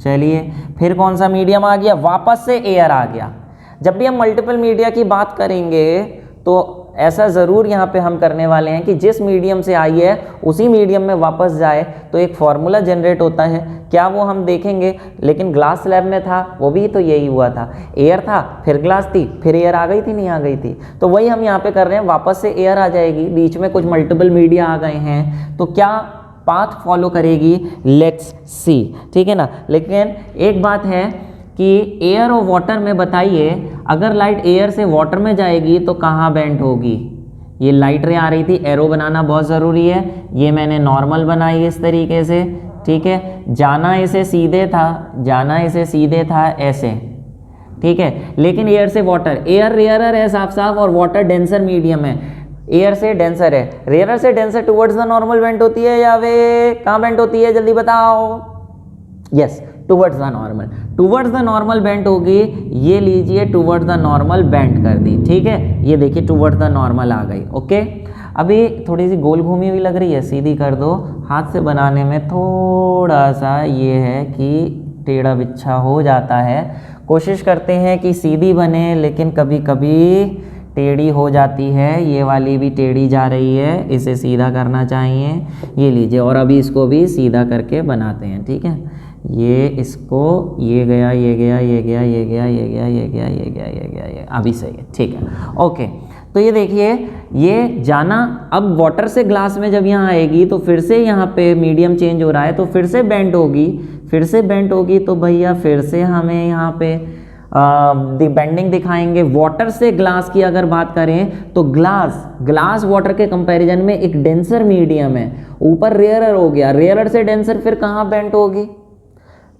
चलिए, फिर कौन सा मीडियम आ गया, वापस से एयर आ गया। जब भी हम मल्टीपल मीडिया की बात करेंगे तो ऐसा ज़रूर यहाँ पे हम करने वाले हैं कि जिस मीडियम से आई है उसी मीडियम में वापस जाए, तो एक फॉर्मूला जनरेट होता है। क्या वो हम देखेंगे, लेकिन ग्लास लैब में था वो भी तो यही हुआ था, एयर था फिर ग्लास थी फिर एयर आ गई थी, नहीं आ गई थी। तो वही हम यहाँ पे कर रहे हैं, वापस से एयर आ जाएगी, बीच में कुछ मल्टीपल मीडिया आ गए हैं, तो क्या पाथ फॉलो करेगी, लेट्स सी। ठीक है ना। लेकिन एक बात है कि एयर और वाटर में बताइए, अगर लाइट एयर से वाटर में जाएगी तो कहाँ बेंड होगी। ये लाइट रे आ रही थी, एरो बनाना बहुत ज़रूरी है। ये मैंने नॉर्मल बनाई इस तरीके से। ठीक है, जाना इसे सीधे था ऐसे। ठीक है, लेकिन एयर से वाटर, एयर रेयरर है साफ साफ और वाटर डेंसर मीडियम है। एयर से डेंसर है, रेयरर से denser towards the normal bend होती है या वे कहाँ बेंड होती है, जल्दी बताओ। Yes, towards the normal, towards the normal bend होगी। ये लीजिए, टुवर्ड्स द नॉर्मल बेंड कर दी। ठीक है, ये देखिए टुवर्ड्स द नॉर्मल आ गई। ओके, अभी थोड़ी सी गोल घूमी हुई लग रही है, सीधी कर दो। हाथ से बनाने में थोड़ा सा ये है कि टेढ़ा बिच्छा हो जाता है। कोशिश करते हैं कि सीधी बने, लेकिन कभी कभी टेढ़ी हो जाती है। ये वाली भी टेढ़ी जा रही है, इसे सीधा करना चाहिए। ये लीजिए, और अभी इसको भी सीधा करके बनाते हैं। ठीक है, ये इसको, ये गया, ये गया, ये गया, ये गया, ये गया, ये गया, ये गया, ये गया, ये अभी सही है। ठीक है, ओके। तो ये देखिए, ये जाना अब वाटर से ग्लास में जब यहाँ आएगी तो फिर से यहाँ पे मीडियम चेंज हो रहा है, तो फिर से बेंड होगी, फिर से बेंड होगी। तो भैया फिर से हमें यहाँ पे बेंडिंग दिखाएंगे। वाटर से ग्लास की अगर बात करें तो ग्लास वाटर के कंपैरिजन में एक डेंसर मीडियम है, ऊपर रेयरर हो गया, रेयरर से डेंसर फिर कहाँ बेंड होगी,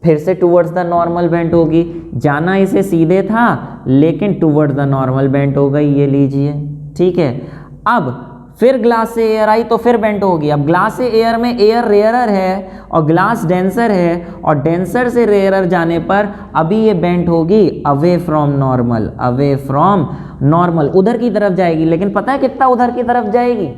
फिर से टुवर्ड्स द नॉर्मल बेंड होगी। जाना इसे सीधे था लेकिन टुवर्ड्स द नॉर्मल बेंड हो गई, ये लीजिए। ठीक है, अब फिर ग्लास से एयर आई तो फिर बेंड होगी। अब ग्लास से एयर में एयर रेयरर है और ग्लास डेंसर है, और डेंसर से रेयरर जाने पर अभी ये बेंड होगी away from normal, away from normal, उधर की तरफ जाएगी। लेकिन पता है कितना उधर की तरफ जाएगी,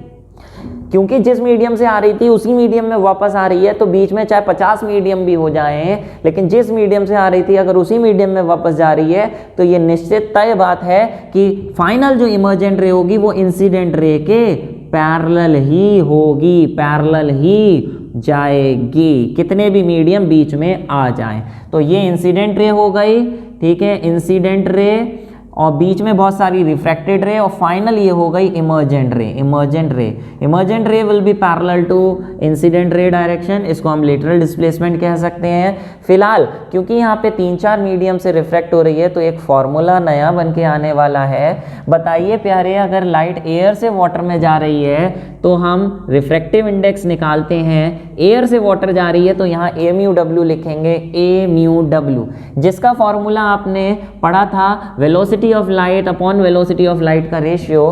क्योंकि जिस मीडियम से आ रही थी उसी मीडियम में वापस आ रही है। तो बीच में चाहे 50 मीडियम भी हो जाएं, लेकिन जिस मीडियम से आ रही थी अगर उसी मीडियम में वापस जा रही है तो ये निश्चित तय बात है कि फाइनल जो इमर्जेंट रे होगी वो इंसिडेंट रे के पैरेलल ही होगी, पैरेलल ही जाएगी, कितने भी मीडियम बीच में आ जाएं। तो ये इंसिडेंट रे हो गई। ठीक है, इंसिडेंट रे, और बीच में बहुत सारी रिफ्रैक्टेड रे, और फाइनल ये हो गई emergent ray. Emergent ray will be parallel to incident ray direction, इसको हम लेटरल डिस्प्लेसमेंट कह सकते हैं। फिलहाल क्योंकि यहाँ पे 3-4 मीडियम से रिफ्रैक्ट हो रही है तो एक फॉर्मूला नया बन के आने वाला है। बताइए प्यारे, अगर लाइट एयर से वाटर में जा रही है तो हम रिफ्रैक्टिव इंडेक्स निकालते हैं। एयर से वाटर जा रही है तो यहाँ ए म्यू डब्ल्यू लिखेंगे, ए म्यू डब्ल्यू, जिसका फॉर्मूला आपने पढ़ा था velocity of light upon velocity of light का रेशियो।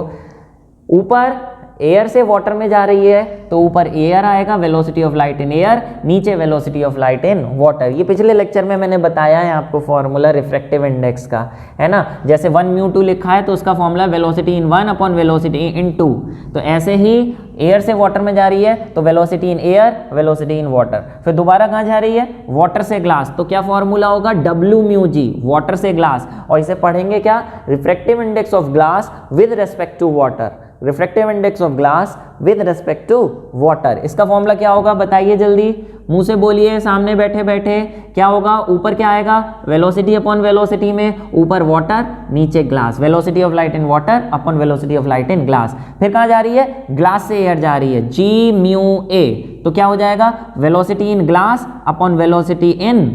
ऊपर एयर से वाटर में जा रही है तो ऊपर एयर आएगा, velocity of light in air, नीचे velocity of light in water. ये पिछले लेक्चर में मैंने बताया है आपको फॉर्मूला रिफ्रैक्टिव इंडेक्स का, है ना। जैसे 1μ2 लिखा है तो उसका फॉर्मूला वेलोसिटी इन 1 अपॉन वेलोसिटी इन 2। तो ऐसे ही एयर से वाटर में जा रही है तो velocity in air, velocity in water. फिर दोबारा कहाँ जा रही है, वाटर से ग्लास, तो क्या फॉर्मूला होगा, WμG, वाटर से ग्लास। और इसे पढ़ेंगे क्या, refractive index of glass with respect to water, refractive index of glass with respect to water. इसका फॉर्मूला क्या होगा बताइए जल्दी, मुंह से बोलिए, सामने बैठे बैठे क्या होगा, ऊपर क्या आएगा, वेलोसिटी अपॉन वेलोसिटी में, ऊपर वाटर नीचे glass, velocity of light in water upon velocity of light in glass. फिर कहाँ जा रही है, ग्लास से एयर जा रही है, Gμa, तो क्या हो जाएगा, velocity in glass upon velocity in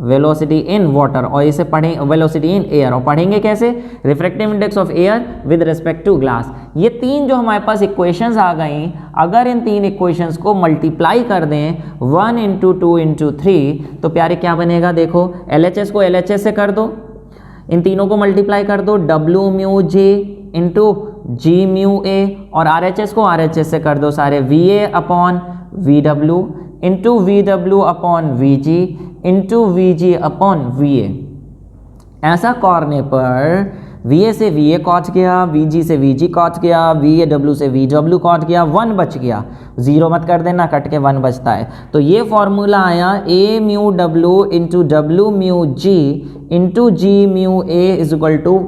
velocity in water, और इसे पढ़ेंगे वेलोसिटी इन एयर, और पढ़ेंगे कैसे, refractive index of air with respect to glass. ये तीन जो हमारे पास इक्वेशंस आ गई, अगर इन तीन इक्वेशंस को मल्टीप्लाई कर दें 1 × 2 × 3, तो प्यारे क्या बनेगा, देखो LHS को LHS से कर दो, इन तीनों को मल्टीप्लाई कर दो, W mu G into G mu A, और RHS को RHS से कर दो सारे, VA upon VW into VW upon VG into VG upon VA। ऐसा करने पर VA से VA कॉट गया, VG से VG कॉट गया, VAW से VW कॉट गया, 1 बच गया, 0 मत कर देना, कट के 1 बचता है। तो ये फॉर्मूला आया A mu W into W mu G into G mu A is equal to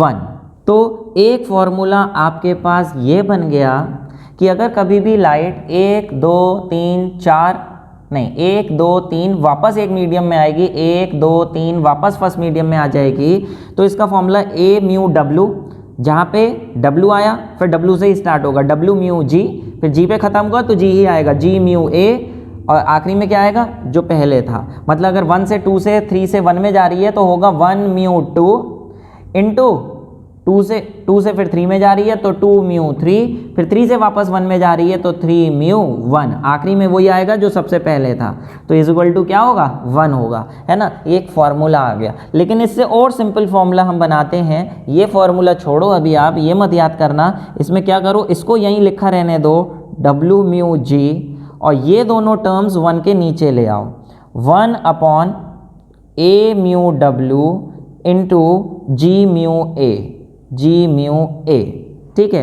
1। तो एक फॉर्मूला आपके पास ये बन गया कि अगर कभी भी लाइट 1 2 3 4 नहीं 1 2 3 वापस एक मीडियम में आएगी, 1 2 3 वापस फर्स्ट मीडियम में आ जाएगी, तो इसका फॉर्मूला A म्यू W, जहाँ पे W आया फिर W से ही स्टार्ट होगा, W म्यू G, फिर G पे खत्म हुआ तो G ही आएगा, G म्यू A, और आखिरी में क्या आएगा, जो पहले था। मतलब अगर 1 से 2 से 3 से 1 में जा रही है तो होगा 1 म्यू 2 इंटू 2 से फिर 3 में जा रही है तो 2 म्यू 3, फिर 3 से वापस 1 में जा रही है तो 3 म्यू 1, आखिरी में वही आएगा जो सबसे पहले था, तो इज इक्वल टू क्या होगा, 1 होगा, है ना। एक फॉर्मूला आ गया। लेकिन इससे और सिंपल फॉर्मूला हम बनाते हैं, ये फॉर्मूला छोड़ो अभी, आप ये मत याद करना, इसमें क्या करो, इसको यहीं लिखा रहने दो, W म्यू G, और ये दोनों टर्म्स 1 के नीचे ले आओ, 1 upon A mu W into G mu A, G mu A, ठीक है।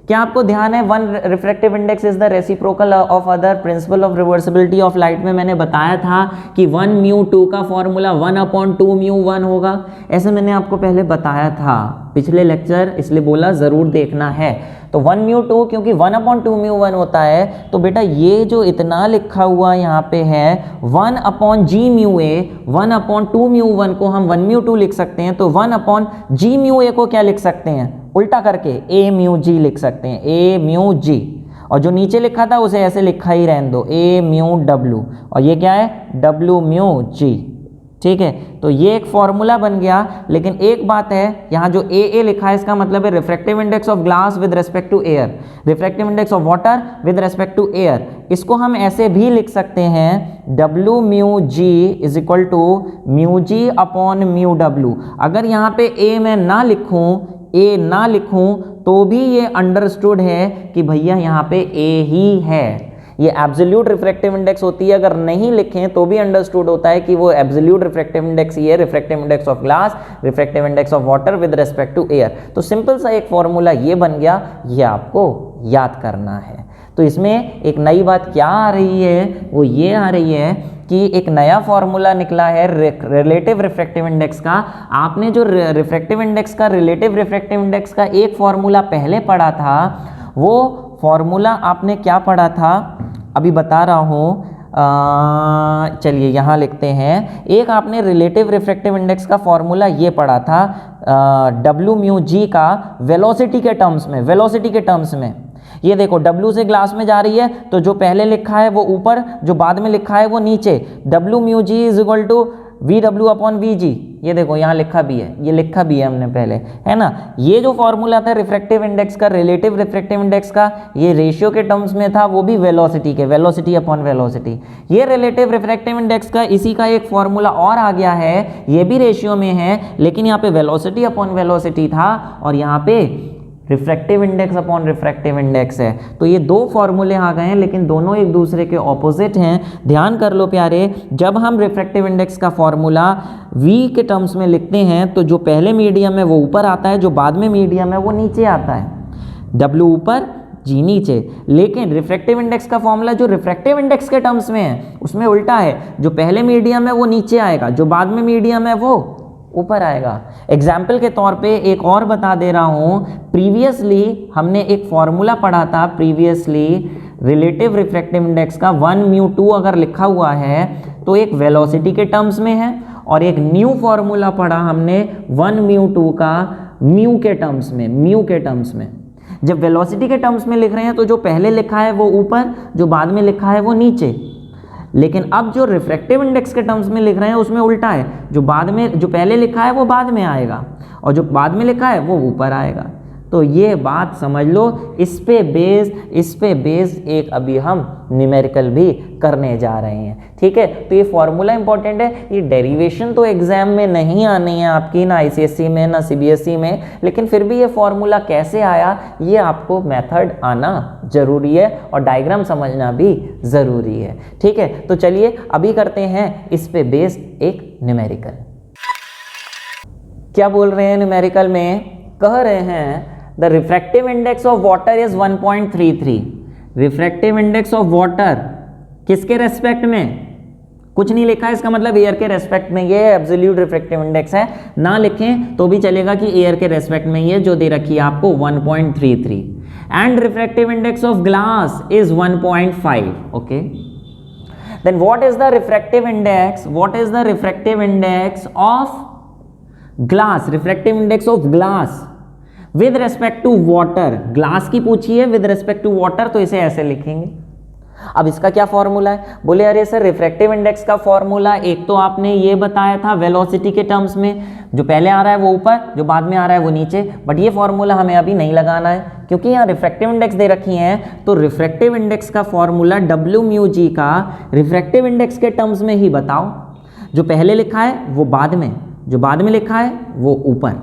क्या आपको ध्यान है, 1 refractive index is the reciprocal of other, principle of reversibility of light में मैंने बताया था कि 1 म्यू 2 का फॉर्मूला 1 अपॉन 2 म्यू 1 होगा, ऐसे मैंने आपको पहले बताया था पिछले लेक्चर, इसलिए बोला ज़रूर देखना है। तो 1 म्यू 2 क्योंकि 1 अपॉन 2 म्यू 1 होता है, तो बेटा ये जो इतना लिखा हुआ यहाँ पे है 1 upon G mu A, 1 upon 2 mu 1 को हम 1 म्यू 2 लिख सकते हैं, तो 1 अपॉन G म्यू A को क्या लिख सकते हैं, उल्टा करके A म्यू G लिख सकते हैं, A म्यू G, और जो नीचे लिखा था उसे ऐसे लिखा ही रहने दो, A म्यू W, और ये क्या है, W म्यू G, ठीक है। तो ये एक फॉर्मूला बन गया। लेकिन एक बात है, यहाँ जो AA लिखा है इसका मतलब है refractive index of glass with respect to air, refractive index of water with respect to air. इसको हम ऐसे भी लिख सकते हैं, W mu G is equal to mu G upon mu W। अगर यहाँ पे A मैं ना लिखूं तो भी ये अंडरस्टूड है कि भैया यहाँ पे A ही है, ये एब्सोल्यूट रिफ्रैक्टिव इंडेक्स होती है। अगर नहीं लिखें तो भी अंडरस्टूड होता है कि वो एब्सोल्यूट रिफ्रैक्टिव इंडेक्स ही है, refractive index of glass, refractive index of water with respect to air. तो सिंपल सा एक फॉर्मूला ये बन गया, ये आपको याद करना है। तो इसमें एक नई बात क्या आ रही है, वो ये आ रही है कि एक नया फॉर्मूला निकला है रिलेटिव रिफ्रैक्टिव इंडेक्स का। आपने जो रिफ्रैक्टिव इंडेक्स का, रिलेटिव रिफ्रैक्टिव इंडेक्स का एक फॉर्मूला पहले पढ़ा था, वो फॉर्मूला आपने क्या पढ़ा था अभी बता रहा हूँ, चलिए यहाँ लिखते हैं। एक आपने रिलेटिव रिफ्रैक्टिव इंडेक्स का फॉर्मूला ये पढ़ा था W म्यू G का वेलोसिटी के टर्म्स में, ये देखो W से ग्लास में जा रही है तो जो पहले लिखा है वो ऊपर, जो बाद में लिखा है वो नीचे। W mu G is equal to VW upon VG, ये देखो यहाँ लिखा भी है, ये लिखा भी है हमने पहले, है ना। ये जो फॉर्मूला था रिफ्रैक्टिव इंडेक्स का, रिलेटिव रिफ्रैक्टिव इंडेक्स का, ये रेशियो के टर्म्स में था, वो भी वेलोसिटी के, वेलोसिटी अपॉन वेलोसिटी। ये रिलेटिव रिफ्रैक्टिव इंडेक्स का इसी का एक फॉर्मूला और आ गया है, ये भी रेशियो में है, लेकिन यहाँ पे वेलोसिटी अपॉन वेलोसिटी था और यहाँ पे refractive index upon refractive index है। तो ये दो फॉर्मूले आ गए हैं, लेकिन दोनों एक दूसरे के ऑपोजिट हैं। ध्यान कर लो प्यारे, जब हम रिफ्रैक्टिव इंडेक्स का फॉर्मूला V के टर्म्स में लिखते हैं तो जो पहले मीडियम है वो ऊपर आता है, जो बाद में मीडियम है वो नीचे आता है। W ऊपर G नीचे। लेकिन रिफ्रैक्टिव इंडेक्स का फॉर्मूला जो रिफ्रैक्टिव इंडेक्स के टर्म्स में है उसमें उल्टा है, जो पहले मीडियम है वो नीचे आएगा, जो बाद में मीडियम है वो ऊपर आएगा। एग्जाम्पल के तौर पे एक और बता दे रहा हूँ, प्रीवियसली हमने एक फॉर्मूला पढ़ा था, प्रीवियसली रिलेटिव रिफ्रैक्टिव इंडेक्स का 1 म्यू 2 अगर लिखा हुआ है तो एक वेलोसिटी के टर्म्स में है, और एक न्यू फॉर्मूला पढ़ा हमने 1 म्यू 2 का म्यू के टर्म्स में। जब वेलोसिटी के टर्म्स में लिख रहे हैं तो जो पहले लिखा है वो ऊपर, जो बाद में लिखा है वो नीचे। लेकिन अब जो रिफ्रैक्टिव इंडेक्स के टर्म्स में लिख रहे हैं उसमें उल्टा है, जो पहले लिखा है वो बाद में आएगा और जो बाद में लिखा है वो ऊपर आएगा। तो ये बात समझ लो, इस पे बेस एक अभी हम न्यूमेरिकल भी करने जा रहे हैं। ठीक है, तो ये फॉर्मूला इंपॉर्टेंट है। ये डेरिवेशन तो एग्जाम में नहीं आनी है आपकी, ना आईसीएसई में ना सीबीएसई में, लेकिन फिर भी ये फॉर्मूला कैसे आया ये आपको मेथड आना जरूरी है और डायग्राम समझना भी जरूरी है। ठीक है, तो चलिए अभी करते हैं इस पे बेस्ड एक न्यूमेरिकल। क्या बोल रहे हैं न्यूमेरिकल में? कह रहे हैं the refractive index of water is 1.33। Refractive index of water किसके रेस्पेक्ट में? कुछ नहीं लिखा है, इसका मतलब एयर के रेस्पेक्ट में ये एब्सोल्यूट रिफ्रैक्टिव इंडेक्स है। ना लिखें तो भी चलेगा कि एयर के रेस्पेक्ट में ये जो दे रखी है आपको 1.33। And refractive index of glass is 1.5। Okay, then what is the refractive index? What is the refractive index of glass? Refractive index of glass with respect to water. Glass की पूछी है विद रेस्पेक्ट टू वाटर, तो इसे ऐसे लिखेंगे। अब इसका क्या फॉर्मूला है? बोले अरे सर रिफ्रैक्टिव इंडेक्स का फॉर्मूला एक तो आपने ये बताया था वेलोसिटी के टर्म्स में, जो पहले आ रहा है वो ऊपर, जो बाद में आ रहा है वो नीचे, बट ये फॉर्मूला हमें अभी नहीं लगाना है क्योंकि यहाँ रिफ्रैक्टिव इंडेक्स दे रखी है। तो रिफ्रैक्टिव इंडेक्स का फॉर्मूला डब्ल्यू म्यू जी का रिफ्रैक्टिव इंडेक्स के टर्म्स में ही बताओ। जो पहले लिखा है वो बाद में, जो बाद में लिखा है वो ऊपर।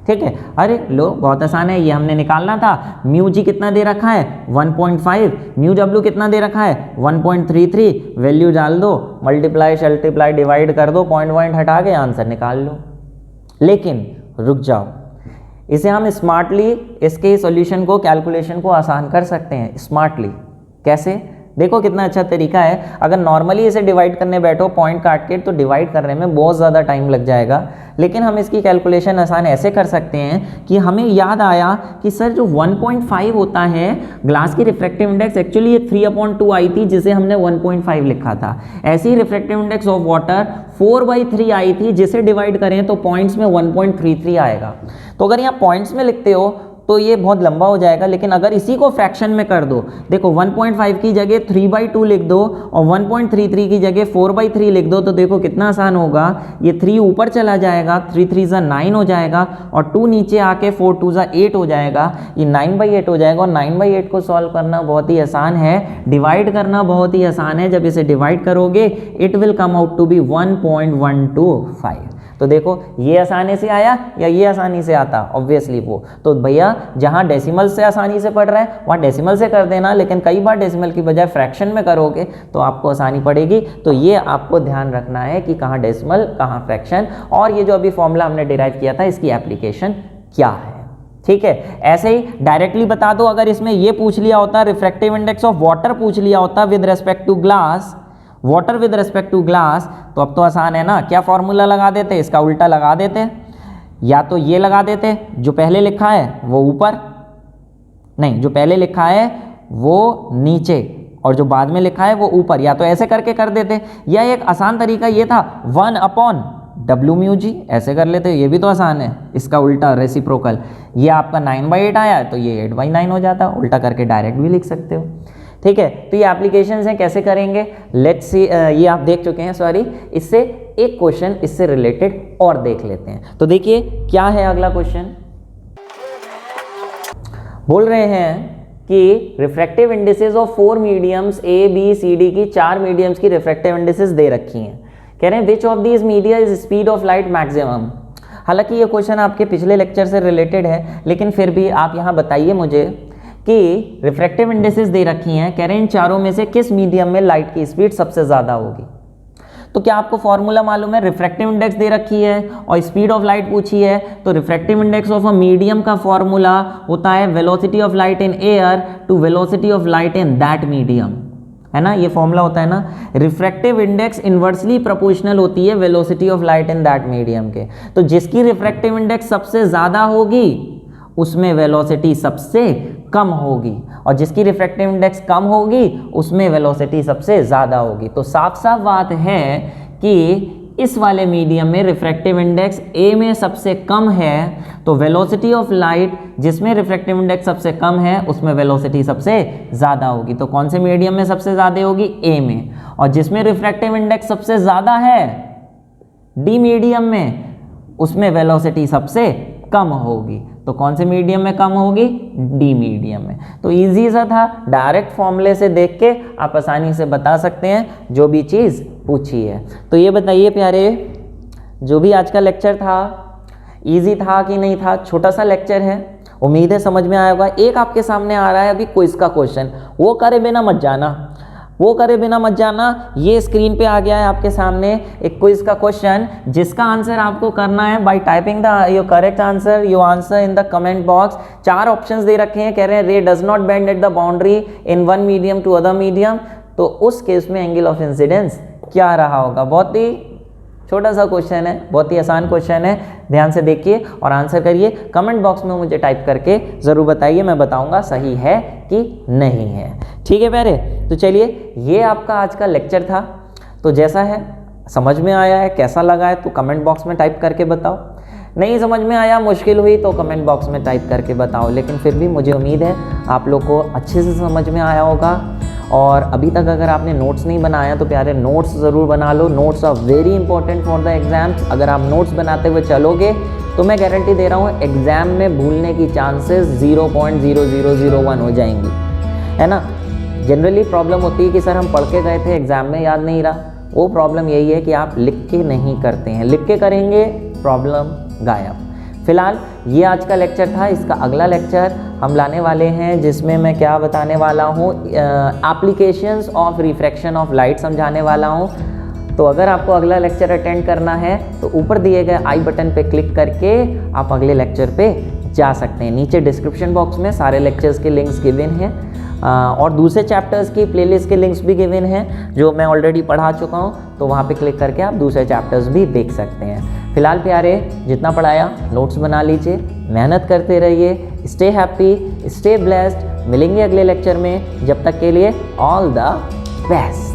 ठीक है, अरे लो बहुत आसान है, ये हमने निकालना था। म्यू जी कितना दे रखा है? 1.5। म्यू डब्ल्यू कितना दे रखा है? 1.33। वैल्यू डाल दो, मल्टीप्लाई शल्टीप्लाई डिवाइड कर दो, पॉइंट हटा के आंसर निकाल लो। लेकिन रुक जाओ, इसे हम स्मार्टली इसके सॉल्यूशन को, कैलकुलेशन को आसान कर सकते हैं। स्मार्टली कैसे? देखो कितना अच्छा तरीका है। अगर नॉर्मली इसे डिवाइड करने बैठो पॉइंट काट के, तो डिवाइड करने में बहुत ज़्यादा टाइम लग जाएगा, लेकिन हम इसकी कैलकुलेशन आसान ऐसे कर सकते हैं कि हमें याद आया कि सर जो 1.5 होता है ग्लास की रिफ्रैक्टिव इंडेक्स, एक्चुअली ये 3/2 आई थी जिसे हमने 1.5 लिखा था। ऐसे ही रिफ्रैक्टिव इंडेक्स ऑफ वाटर 4/3 आई थी, जिसे डिवाइड करें तो पॉइंट्स में 1.33 आएगा। तो अगर यहाँ पॉइंट्स में लिखते हो तो ये बहुत लंबा हो जाएगा, लेकिन अगर इसी को फ्रैक्शन में कर दो, देखो 1.5 की जगह 3/2 लिख दो और 1.33 की जगह 4/3 लिख दो, तो देखो कितना आसान होगा। ये 3 ऊपर चला जाएगा, 3 3 9 हो जाएगा और 2 नीचे आके 4 2 8 हो जाएगा। ये 9/8 हो जाएगा और 9/8 को सॉल्व करना बहुत ही आसान है, डिवाइड करना बहुत ही आसान है। जब इसे डिवाइड करोगे it will come out to be 1.125। तो देखो ये आसानी से आया या ये आसानी से आता? ऑब्वियसली वो। तो भैया जहाँ डेसिमल से आसानी से पढ़ रहा है वहाँ डेसिमल से कर देना, लेकिन कई बार डेसिमल की बजाय फ्रैक्शन में करोगे तो आपको आसानी पड़ेगी। तो ये आपको ध्यान रखना है कि कहाँ डेसिमल कहाँ फ्रैक्शन, और ये जो अभी फॉर्मूला हमने डिराइव किया था इसकी एप्लीकेशन क्या है। ठीक है, ऐसे ही डायरेक्टली बता दो। अगर इसमें ये पूछ लिया होता, रिफ्रैक्टिव इंडेक्स ऑफ वाटर पूछ लिया होता with respect to glass, water with respect to glass, तो अब तो आसान है ना, क्या फॉर्मूला लगा देते? इसका उल्टा लगा देते, या तो ये लगा देते, जो पहले लिखा है वो ऊपर, नहीं जो पहले लिखा है वो नीचे और जो बाद में लिखा है वो ऊपर, या तो ऐसे करके कर देते, या एक आसान तरीका ये था 1/w म्यू जी, ऐसे कर लेते, ये भी तो आसान है। इसका उल्टा रेसिप्रोकल, ये आपका 9/8 आया तो ये 8/9 हो जाता, उल्टा करके डायरेक्ट भी लिख सकते हो। ठीक है, तो ये एप्लीकेशंस हैं, कैसे करेंगे लेट्स सी। ये आप देख चुके हैं, सॉरी, इससे एक क्वेश्चन इससे रिलेटेड और देख लेते हैं। तो देखिए क्या है अगला क्वेश्चन। बोल रहे हैं कि refractive indices of 4 mediums A B C D की 4 मीडियम्स की रिफ्रैक्टिव इंडिसेस दे रखी हैं। कह रहे हैं which of these media is speed of light maximum. हालांकि ये क्वेश्चन आपके पिछले लेक्चर से रिलेटेड है, लेकिन फिर भी आप यहाँ बताइए मुझे कि रिफ्रैक्टिव इंडिसेस दे रखी हैं, कह रहे हैं इन चारों में से किस मीडियम में लाइट की स्पीड सबसे ज़्यादा होगी। तो क्या आपको फॉर्मूला मालूम है? रिफ्रैक्टिव इंडेक्स दे रखी है और स्पीड ऑफ लाइट पूछी है, तो refractive index of a medium का फॉर्मूला होता है velocity of light in air to velocity of light in that medium, है ना, ये फॉर्मूला होता है ना। रिफ्रैक्टिव इंडेक्स इन्वर्सली प्रोपोर्शनल होती है velocity of light in that medium के, तो जिसकी रिफ्रैक्टिव इंडेक्स सबसे ज़्यादा होगी उसमें वेलोसिटी सबसे कम होगी, और जिसकी रिफ्रैक्टिव इंडेक्स कम होगी उसमें वेलोसिटी सबसे ज़्यादा होगी। तो साफ साफ बात है कि इस वाले मीडियम में रिफ्रैक्टिव इंडेक्स ए में सबसे कम है, तो वेलोसिटी ऑफ लाइट जिसमें रिफ्रैक्टिव इंडेक्स सबसे कम है उसमें वेलोसिटी सबसे ज़्यादा होगी। तो कौन से मीडियम में सबसे ज़्यादा होगी? ए में। और जिसमें रिफ्रैक्टिव इंडेक्स सबसे ज़्यादा है डी मीडियम में, उसमें वेलोसिटी सबसे कम होगी। तो कौन से मीडियम में कम होगी? डी मीडियम में। तो इजी सा था, डायरेक्ट फॉर्मूले से देख के आप आसानी से बता सकते हैं जो भी चीज़ पूछी है। तो ये बताइए प्यारे, जो भी आज का लेक्चर था इजी था कि नहीं था? छोटा सा लेक्चर है, उम्मीद है समझ में आया होगा। एक आपके सामने आ रहा है अभी क्विज का क्वेश्चन, वो करे बिना मत जाना, ये स्क्रीन पे आ गया है आपके सामने एक क्विज का क्वेश्चन, जिसका आंसर आपको करना है by typing the your correct answer, your answer in the comment box. 4 options दे रखे हैं, कह रहे हैं ray does not bend at the boundary in one medium to other medium, तो उस केस में एंगल ऑफ इंसिडेंस क्या रहा होगा? बहुत ही छोटा सा क्वेश्चन है, बहुत ही आसान क्वेश्चन है, ध्यान से देखिए और आंसर करिए। कमेंट बॉक्स में मुझे टाइप करके ज़रूर बताइए, मैं बताऊंगा सही है कि नहीं है। ठीक है प्यारे, तो चलिए ये आपका आज का लेक्चर था। तो जैसा है समझ में आया है, कैसा लगा है तो कमेंट बॉक्स में टाइप करके बताओ। नहीं समझ में आया, मुश्किल हुई तो कमेंट बॉक्स में टाइप करके बताओ। लेकिन फिर भी मुझे उम्मीद है आप लोग को अच्छे से समझ में आया होगा। और अभी तक अगर आपने नोट्स नहीं बनाया तो प्यारे नोट्स ज़रूर बना लो। Notes are very important for the exams. अगर आप नोट्स बनाते हुए चलोगे तो मैं गारंटी दे रहा हूँ एग्ज़ाम में भूलने की चांसेस 0.0001 हो जाएंगी, है ना। जनरली प्रॉब्लम होती है कि सर हम पढ़ के गए थे, एग्ज़ाम में याद नहीं रहा। वो प्रॉब्लम यही है कि आप लिख के नहीं करते हैं, लिख के करेंगे प्रॉब्लम गायब। फिलहाल ये आज का लेक्चर था, इसका अगला लेक्चर हम लाने वाले हैं जिसमें मैं क्या बताने वाला हूँ, applications of refraction of light समझाने वाला हूँ। तो अगर आपको अगला लेक्चर अटेंड करना है तो ऊपर दिए गए आई बटन पे क्लिक करके आप अगले लेक्चर पे जा सकते हैं। नीचे डिस्क्रिप्शन बॉक्स में सारे लेक्चर्स के लिंक्स गिवन हैं और दूसरे चैप्टर्स की प्लेलिस्ट के लिंक्स भी गिवन हैं जो मैं ऑलरेडी पढ़ा चुका हूँ, तो वहाँ पे क्लिक करके आप दूसरे चैप्टर्स भी देख सकते हैं। फिलहाल प्यारे जितना पढ़ाया नोट्स बना लीजिए, मेहनत करते रहिए, स्टे हैप्पी, स्टे ब्लेस्ड। मिलेंगे अगले लेक्चर में, जब तक के लिए ऑल द बेस्ट।